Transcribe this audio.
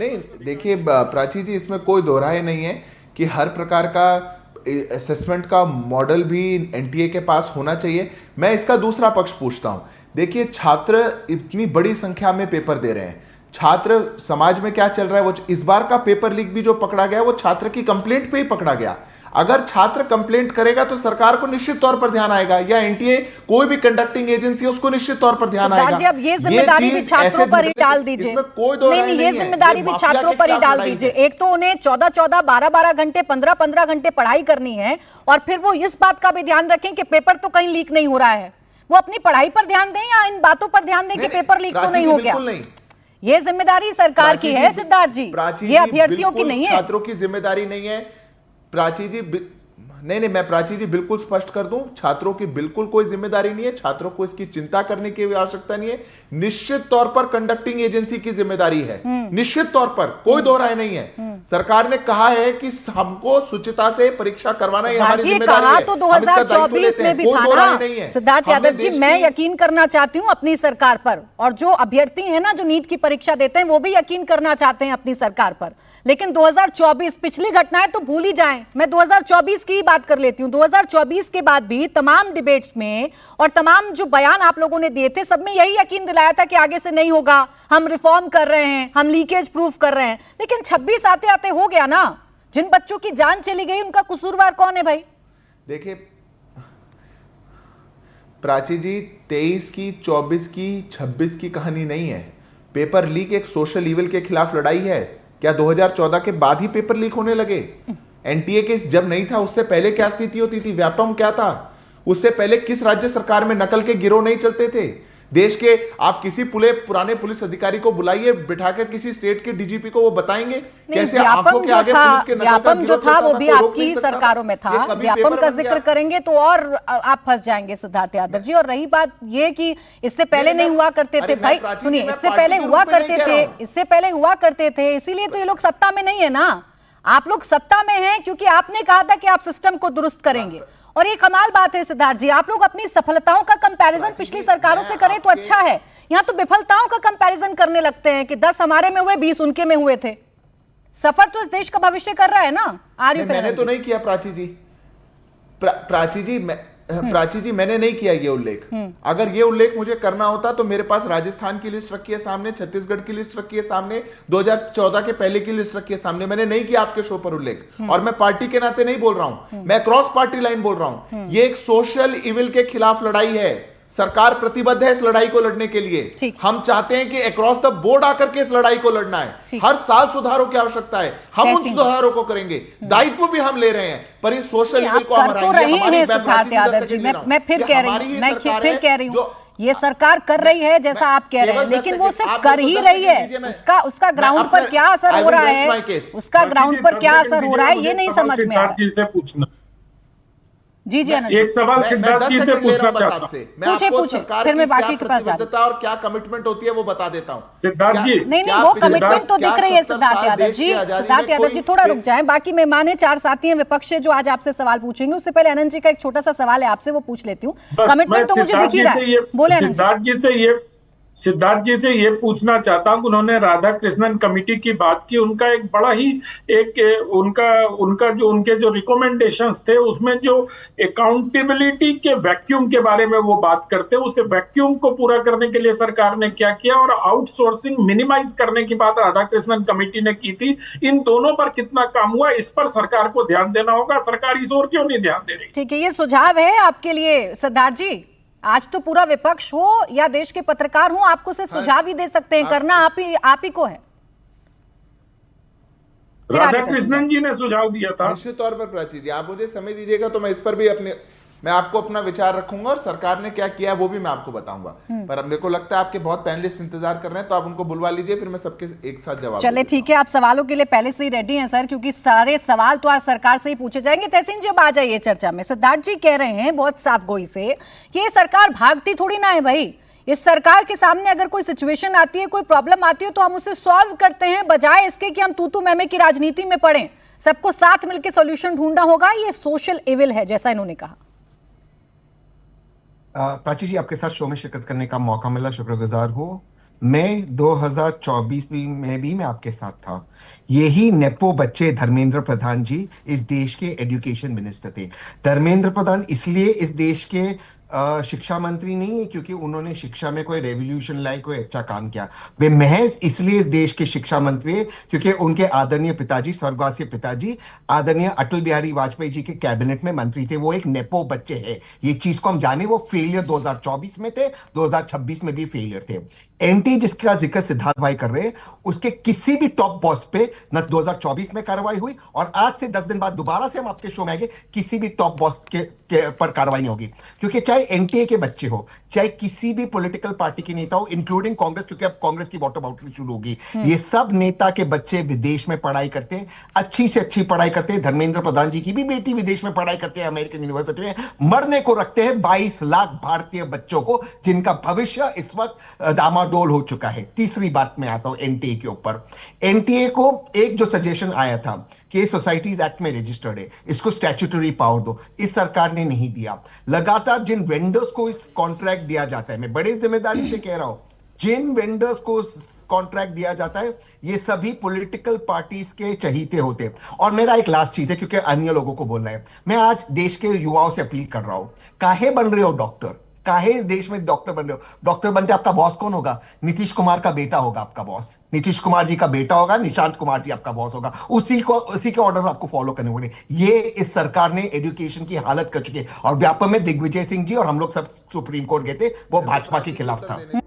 नहीं देखिए प्राची जी, इसमें कोई दोहराए नहीं है कि हर प्रकार का असेसमेंट का मॉडल भी एनटीए के पास होना चाहिए। मैं इसका दूसरा पक्ष पूछता हूं। देखिए, छात्र इतनी बड़ी संख्या में पेपर दे रहे हैं, छात्र समाज में क्या चल रहा है, वो इस बार का पेपर लीक भी जो पकड़ा गया वो छात्र की कंप्लेंट पे ही पकड़ा गया। अगर छात्र कंप्लेंट करेगा तो सरकार को निश्चित तौर पर ध्यान आएगा, या एनटीए कोई भी कंडक्टिंग एजेंसी है उसको निश्चित तौर पर ध्यान आएगा। जी, अब ये जिम्मेदारी भी छात्रों पर ही डाल दीजिए। नहीं, ये जिम्मेदारी भी छात्रों पर ही डाल दीजिए। एक तो उन्हें 14-14, 12-12 घंटे, 15-15 घंटे पढ़ाई करनी है, और फिर वो इस बात का भी ध्यान रखें कि पेपर तो कहीं लीक नहीं हो रहा है। वो अपनी पढ़ाई पर ध्यान दें या इन बातों पर ध्यान दें कि पेपर लीक तो नहीं हो गया। ये जिम्मेदारी सरकार की है सिद्धार्थ जी, ये अभ्यर्थियों की नहीं है, छात्रों की जिम्मेदारी नहीं है। प्राची जी नहीं, मैं प्राची जी बिल्कुल स्पष्ट कर दूं, छात्रों की बिल्कुल कोई जिम्मेदारी नहीं है, छात्रों को इसकी चिंता करने की आवश्यकता नहीं है। निश्चित तौर पर कंडक्टिंग एजेंसी की जिम्मेदारी है, निश्चित तौर पर, कोई दो राय नहीं है। सरकार ने कहा है कि हमको शुचिता से परीक्षा करवाना है, हमारी जिम्मेदारी है। तो 2024 में भी था ना सिद्धार्थ यादव जी। मैं यकीन करना चाहती हूं अपनी सरकार पर, और जो अभ्यर्थी हैं ना जो नीट की परीक्षा देते हैं वो भी यकीन करना चाहते हैं अपनी सरकार पर। लेकिन 2024 पिछली घटनाएं तो भूल ही जाएं, मैं 2024 की बात कर लेती हूं। 2024 के बाद भी तमाम डिबेट्स में और तमाम जो बयान आप लोगों ने दिए थे, सब में यही यकीन दिलाया था कि आगे से नहीं होगा, हम रिफॉर्म कर रहे हैं, हम लीकेज प्रूफ कर रहे हैं। लेकिन 26 आते आते हो गया ना। जिन बच्चों की जान चली गई उनका कसूरवार कौन है भाई? देखिए प्राची जी, 23 की, 24 की, 26 की कहानी नहीं है। पेपर लीक एक सोशल इविल के खिलाफ लड़ाई है। क्या 2014 के बाद ही पेपर लीक होने लगे? एनटीए के जब नहीं था उससे पहले क्या स्थिति होती थी? व्यापम क्या था? उससे पहले किस राज्य सरकार में नकल के गिरोह नहीं चलते थे? देश के आप किसी पुराने पुलिस अधिकारी को बुलाइए, बिठाकर किसी स्टेट के डीजीपी को, वो बताएंगे कैसे आंखों के आगे पुलिस के व्यापम जो था वो भी आपकी सरकारों में था। व्यापम का जिक्र करेंगे तो और आप फंस जाएंगे सिद्धार्थ यादव जी। और रही बात ये कि इससे पहले नहीं हुआ करते थे भाई, सुनिए, इससे पहले हुआ करते थे, इसीलिए तो ये लोग सत्ता में नहीं है ना। आप लोग सत्ता में हैं क्योंकि आपने कहा था कि आप सिस्टम को दुरुस्त करेंगे। और ये कमाल बात है सिद्धार्थ जी, आप लोग अपनी सफलताओं का कंपैरिजन पिछली सरकारों से करें तो अच्छा है, यहां तो विफलताओं का कंपैरिजन करने लगते हैं कि 10 हमारे में हुए, 20 उनके में हुए थे। सफर तो इस देश का भविष्य कर रहा है ना। मैंने तो नहीं किया प्राची जी, प्राची जी मैंने नहीं किया ये उल्लेख। अगर ये उल्लेख मुझे करना होता तो मेरे पास राजस्थान की लिस्ट रखी है सामने, छत्तीसगढ़ की लिस्ट रखी है सामने, 2014 के पहले की लिस्ट रखी है सामने। मैंने नहीं किया आपके शो पर उल्लेख, और मैं पार्टी के नाते नहीं बोल रहा हूं, मैं क्रॉस पार्टी लाइन बोल रहा हूं। ये एक सोशल इविल के खिलाफ लड़ाई है। सरकार प्रतिबद्ध है इस लड़ाई को लड़ने के लिए। हम चाहते हैं कि अक्रॉस द बोर्ड आकर के इस लड़ाई को लड़ना है। हर साल सुधारों की आवश्यकता है, हम उन सुधारों को करेंगे, दायित्व भी हम ले रहे हैं, पर इस सोशल इविल को हम हराएंगे। सिद्धार्थ यादव जी, मैं फिर कह रही हूं, ये सरकार कर रही है जैसा आप कह रहे हैं, लेकिन वो सिर्फ कर ही रही है। उसका ग्राउंड पर क्या असर हो रहा है, उसका ग्राउंड पर क्या असर हो रहा है, ये नहीं समझ में आ रहा। जी जी एक सवाल सिद्धार्थ जी से पूछना चाहता हूं। पूछे फिर मैं बाकी के पास जाता हूं। और क्या कमिटमेंट होती है वो बता देता हूं सिद्धार्थ जी। नहीं, वो कमिटमेंट तो दिख रही है सिद्धार्थ यादव जी। सिद्धार्थ यादव जी थोड़ा रुक जाएं, बाकी मेहमान 4 साथी हैं विपक्ष से जो आज आपसे सवाल पूछेंगे। उससे पहले अनंत जी का एक छोटा सा सवाल है आपसे, वो पूछ लेती हूँ। कमिटमेंट तो मुझे दिख ही रहा है, बोले अनंत जी। सिद्धार्थ जी से ये पूछना चाहता हूं, उन्होंने राधा कृष्णन कमेटी की बात की, उनका एक बड़ा ही उनके जो रिकमेंडेशंस थे उसमें जो अकाउंटेबिलिटी के वैक्यूम के बारे में वो बात करते हैं, उस वैक्यूम को पूरा करने के लिए सरकार ने क्या किया, और आउटसोर्सिंग मिनिमाइज करने की बात राधा कृष्णन कमेटी ने की थी। इन दोनों पर कितना काम हुआ, इस पर सरकार को ध्यान देना होगा। सरकार इस ओर क्यों नहीं ध्यान दे रही? ठीक है, ये सुझाव है आपके लिए सिद्धार्थ जी। आज तो पूरा विपक्ष हो या देश के पत्रकार हो, आपको सिर्फ सुझाव ही दे सकते हैं, करना आप ही को है। राधा कृष्णन जी ने सुझाव दिया था। निश्चित तौर पर प्राची जी, आप मुझे समय दीजिएगा तो मैं इस पर भी मैं आपको अपना विचार रखूंगा, और सरकार ने क्या किया वो भी मैं आपको बताऊंगा। पर अब मेरे को लगता है आपके बहुत पैनलिस्ट इंतजार कर रहे हैं, तो आप उनको बुलवा लीजिए, फिर मैं सबके एक साथ जवाब। चले ठीक है, आप सवालों के लिए पहले से ही रेडी हैं सर, क्योंकि सारे सवाल तो आज सरकार से ही पूछे जाएंगे। तहसीन जी अब आ जाइए चर्चा में। सिद्धार्थ जी कह रहे हैं बहुत साफ गोई से कि ये सरकार भागती थोड़ी ना है भाई। इस सरकार के सामने अगर कोई सिचुएशन आती है, कोई प्रॉब्लम आती है, तो हम उसे सॉल्व करते हैं, बजाय इसके कि हम तू मैमे की राजनीति में पड़े। सबको साथ मिलकर सोल्यूशन ढूंढना होगा। ये सोशल इविल है, जैसा इन्होंने कहा। प्राची जी, आपके साथ शो में शिरकत करने का मौका मिला, शुक्रगुजार हूँ। मैं 2024 में भी मैं आपके साथ था। यही नेपो बच्चे धर्मेंद्र प्रधान जी इस देश के एजुकेशन मिनिस्टर थे। धर्मेंद्र प्रधान इसलिए इस देश के शिक्षा मंत्री नहीं है क्योंकि उन्होंने शिक्षा में कोई रेवोल्यूशन लाई, कोई अच्छा काम किया। वे महज इसलिए इस देश के शिक्षा मंत्री है क्योंकि उनके आदरणीय पिताजी, स्वर्गवासी पिताजी आदरणीय अटल बिहारी वाजपेयी जी के कैबिनेट में मंत्री थे। वो एक नेपो बच्चे हैं, ये चीज को हम जाने। वो फेलियर 2024 में थे, 2026 में भी फेलियर थे। एनटी जिसका जिक्र सिद्धार्थ भाई कर रहे हैं, उसके किसी भी टॉप बॉस पे न 2024 में कार्रवाई हुई और आज से 10 दिन बाद दोबारा से हम आपके शो में आएंगे, किसी भी टॉप बॉस के पर कार्रवाई नहीं होगी। क्योंकि चाहे एनटीए के बच्चे हो, चाहे किसी भी पॉलिटिकल पार्टी के नेता हो, इंक्लूडिंग कांग्रेस, क्योंकि अब कांग्रेस की बॉटम आउटरीच शुरू होगी, ये सब नेता के बच्चे विदेश में पढ़ाई करते हैं, अच्छी से अच्छी पढ़ाई करते हैं। धर्मेंद्र प्रधान जी की भी बेटी विदेश में पढ़ाई करते हैं, अमेरिकन यूनिवर्सिटी में। मरने को रखते हैं 22 लाख भारतीय बच्चों को, जिनका भविष्य इस वक्त डामाडोल हो चुका है। तीसरी बात में आता हूं एनटीए के ऊपर। एनटीए को एक जो सजेशन आया था कि सोसाइटीज एक्ट में रजिस्टर्ड है, इसको स्टैट्यूटरी पावर दो, इस सरकार ने नहीं दिया। लगातार जिन वेंडर्स को इस कॉन्ट्रैक्ट दिया जाता है, मैं बड़ी जिम्मेदारी से कह रहा हूं, जिन वेंडर्स को कॉन्ट्रैक्ट दिया जाता है ये सभी पॉलिटिकल पार्टीज के चहीते होते हैं। और मेरा एक लास्ट चीज है, क्योंकि अन्य लोगों को बोलना है, मैं आज देश के युवाओं से अपील कर रहा हूं, काहे बन रहे हो डॉक्टर? काहे इस देश में डॉक्टर बन रहे हो? डॉक्टर बनते आपका बॉस कौन होगा? नीतीश कुमार का बेटा होगा आपका बॉस। नीतीश कुमार जी का बेटा होगा, निशांत कुमार जी आपका बॉस होगा। उसी के ऑर्डर आपको फॉलो करने होंगे। ये इस सरकार ने एजुकेशन की हालत कर चुकी है। और व्यापम में दिग्विजय सिंह जी और हम लोग सब सुप्रीम कोर्ट गए थे, वो भाजपा के खिलाफ था।